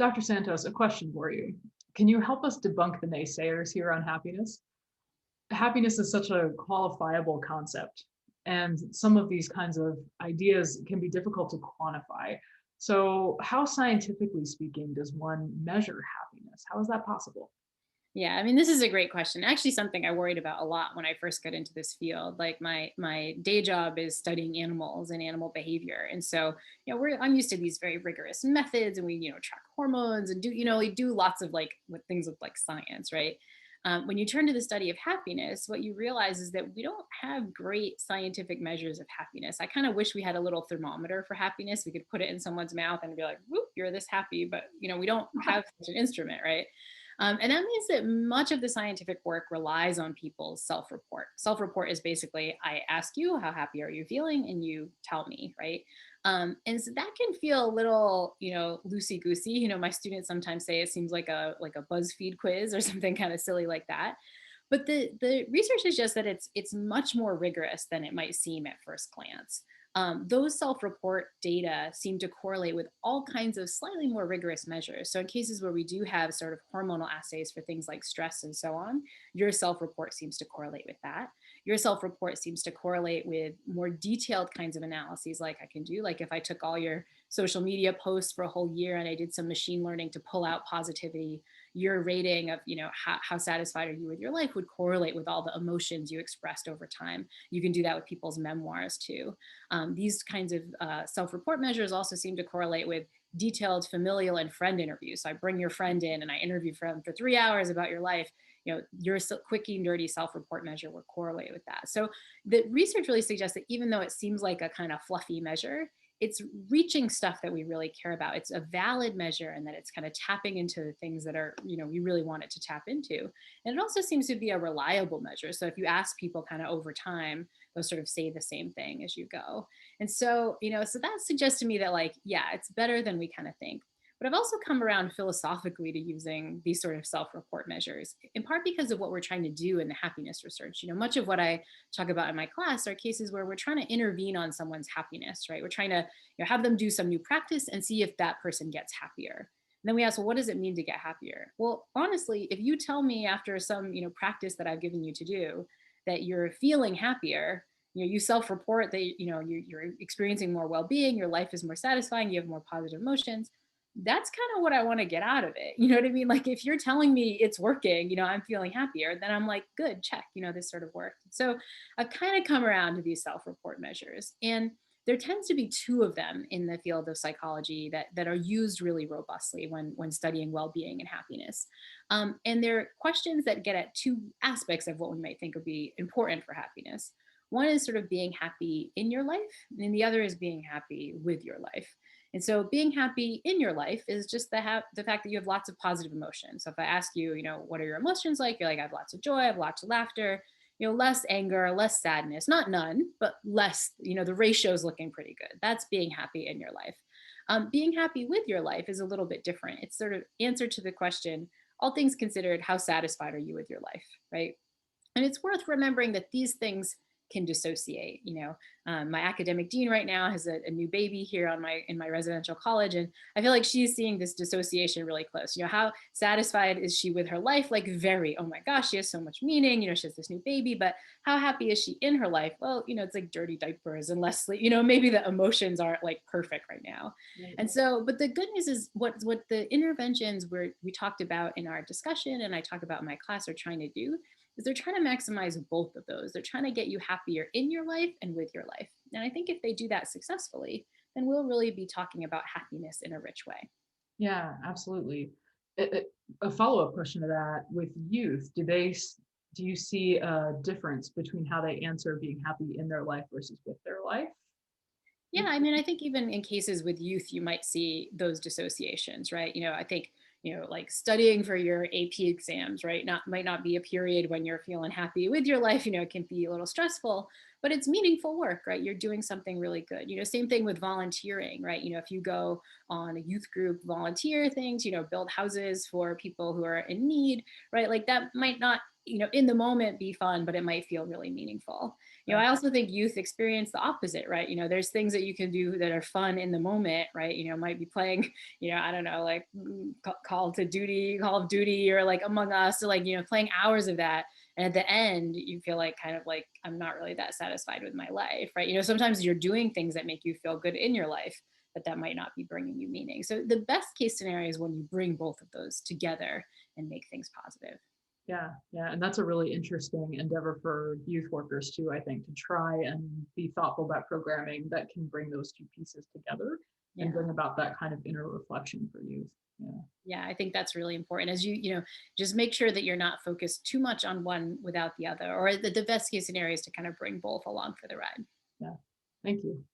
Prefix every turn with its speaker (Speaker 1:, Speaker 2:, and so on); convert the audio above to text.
Speaker 1: Dr. Santos, a question for you. Can you help us debunk the naysayers here on happiness? Happiness is such a qualifiable concept, and some of these kinds of ideas can be difficult to quantify. So, how scientifically speaking does one measure happiness? How is that possible?
Speaker 2: Yeah, I mean, this is a great question. Actually, something I worried about a lot when I first got into this field. Like my day job is studying animals and animal behavior, and so I'm used to these very rigorous methods, and we track hormones and we do lots of like with things with like science, right? When you turn to the study of happiness, what you realize is that we don't have great scientific measures of happiness. I kind of wish we had a little thermometer for happiness. We could put it in someone's mouth and be like, "Whoop, you're this happy," but we don't have such an instrument, right? And that means that much of the scientific work relies on people's self report. Self report is basically I ask you, how happy are you feeling? And you tell me, right? And so that can feel a little, loosey goosey. My students sometimes say it seems like a BuzzFeed quiz or something kind of silly like that. But the research suggests that it's much more rigorous than it might seem at first glance. Those self-report data seem to correlate with all kinds of slightly more rigorous measures. So in cases where we do have sort of hormonal assays for things like stress and so on, your self-report seems to correlate with that. Your self-report seems to correlate with more detailed kinds of analyses like I can do. Like if I took all your social media posts for a whole year and I did some machine learning to pull out positivity, your rating of how satisfied are you with your life would correlate with all the emotions you expressed over time. You can do that with people's memoirs too. These kinds of self-report measures also seem to correlate with detailed familial and friend interviews. So I bring your friend in and I interview them for 3 hours about your life. Your quickie, nerdy self-report measure will correlate with that. So the research really suggests that even though it seems like a kind of fluffy measure, it's reaching stuff that we really care about. It's a valid measure, and that it's kind of tapping into the things that are, we really want it to tap into. And it also seems to be a reliable measure. So if you ask people kind of over time, they'll sort of say the same thing as you go. And so, so that suggests to me that, like, yeah, it's better than we kind of think. But I've also come around philosophically to using these sort of self-report measures, in part because of what we're trying to do in the happiness research. Much of what I talk about in my class are cases where we're trying to intervene on someone's happiness, right? We're trying to have them do some new practice and see if that person gets happier. And then we ask, well, what does it mean to get happier? Well, honestly, if you tell me after some, practice that I've given you to do that you're feeling happier, you self-report that you're experiencing more well-being, your life is more satisfying, you have more positive emotions. That's kind of what I want to get out of it. You know what I mean? Like if you're telling me it's working, I'm feeling happier, then I'm like, good, check, this sort of worked. So I've kind of come around to these self-report measures. And there tends to be two of them in the field of psychology that are used really robustly when studying well-being and happiness. And they're questions that get at two aspects of what we might think would be important for happiness. One is sort of being happy in your life, and the other is being happy with your life. And so being happy in your life is just the fact that you have lots of positive emotions. So if I ask you, what are your emotions like? You're like, I have lots of joy, I have lots of laughter, less anger, less sadness, not none, but less, the ratio is looking pretty good. That's being happy in your life. Being happy with your life is a little bit different. It's sort of answer to the question, all things considered, how satisfied are you with your life, right? And it's worth remembering that these things can dissociate. My academic dean right now has a new baby here in my residential college, and I feel like she's seeing this dissociation really close. How satisfied is she with her life? Like very, oh my gosh, she has so much meaning. She has this new baby, but how happy is she in her life? Well, it's like dirty diapers and less sleep. Maybe the emotions aren't like perfect right now. And so, but the good news is what the interventions we talked about in our discussion and I talk about in my class are trying to do is they're trying to maximize both of those. They're trying to get you happier in your life and with your life. And I think if they do that successfully, then we'll really be talking about happiness in a rich way.
Speaker 1: Yeah, absolutely. A follow-up question to that: with youth, do you see a difference between how they answer being happy in their life versus with their life?
Speaker 2: Yeah, I mean, I think even in cases with youth, you might see those dissociations, right? I think, like studying for your AP exams, right? Might not be a period when you're feeling happy with your life, it can be a little stressful, but it's meaningful work, right? You're doing something really good. Same thing with volunteering, right? If you go on a youth group volunteer things, build houses for people who are in need, right? Like that might not, in the moment be fun, but it might feel really meaningful. I also think youth experience the opposite, right? There's things that you can do that are fun in the moment, right? Might be playing, I don't know, like Call of Duty, or like Among Us, or like, playing hours of that. And at the end, you feel like kind of like, I'm not really that satisfied with my life, right? Sometimes you're doing things that make you feel good in your life, but that might not be bringing you meaning. So the best case scenario is when you bring both of those together and make things positive.
Speaker 1: Yeah, yeah, and that's a really interesting endeavor for youth workers too, I think, to try and be thoughtful about programming that can bring those two pieces together and
Speaker 2: Yeah.
Speaker 1: bring about that kind of inner reflection for youth. Yeah.
Speaker 2: Yeah, I think that's really important. As just make sure that you're not focused too much on one without the other, or the best case scenario is to kind of bring both along for the ride.
Speaker 1: Yeah. Thank you.